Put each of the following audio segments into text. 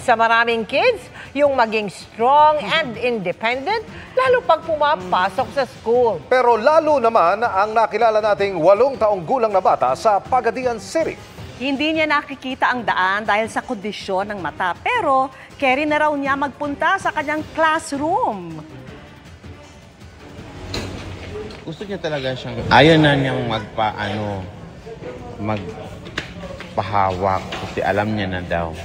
sa maraming kids yung maging strong and independent, lalo pag pumapasok sa school. Pero lalo naman ang nakilala nating 8 taong gulang na bata sa Pagadian City. Hindi niya nakikita ang daan dahil sa kondisyon ng mata. Pero carry na raw niya magpunta sa kanyang classroom. Gusto niya talaga siyang, ayaw na niyang magpahawak kasi alam niya na daw.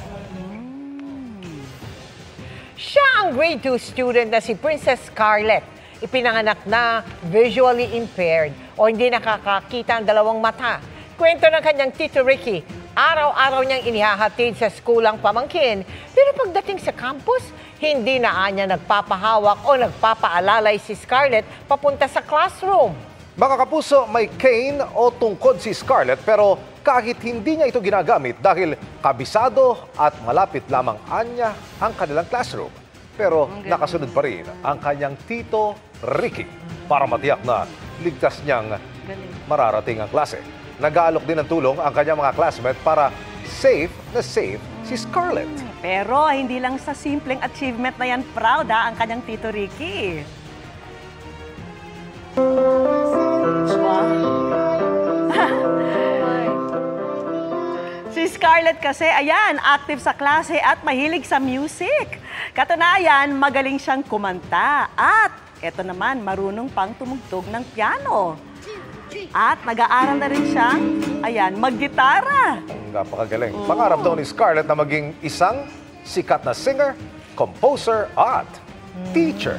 Siya ang grade 2 student na si Princess Scarlett. Ipinanganak na visually impaired o hindi nakakakita ang dalawang mata. Kwento ng kanyang Tito Ricky, araw-araw niyang inihahatid sa skulang pamangkin. Pero pagdating sa campus, hindi na niya nagpapahawak o nagpapaalalay si Scarlett papunta sa classroom. Mga kapuso, may cane o tungkod si Scarlett pero kahit hindi niya ito ginagamit dahil kabisado at malapit lamang anya ang kanilang classroom. Pero nakasunod pa rin ang kanyang Tito Ricky para matiyak na ligtas niyang mararating ang klase. Nag-aalok din ng tulong ang kanyang mga classmates para safe na safe si Scarlett. Pero hindi lang sa simpleng achievement na yan proud ang kanyang Tito Ricky. Si Scarlett kasi, ayan, active sa klase at mahilig sa music. Katunayan, magaling siyang kumanta. At eto naman, marunong pang tumugtog ng piano. At nag-aaral na rin siyang, ayan, mag-gitara. Napakagaling. Pangarap daw ni Scarlett na maging isang sikat na singer, composer at teacher.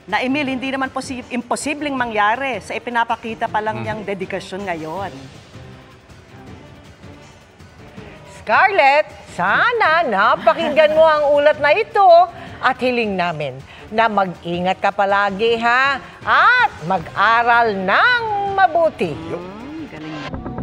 Na Emil, hindi naman imposibleng mangyari sa ipinapakita pa lang niyang dedikasyon ngayon. Scarlett, sana napakinggan mo ang ulat na ito at hiling namin na mag-ingat ka palagi ha at mag-aral ng mabuti. Galing.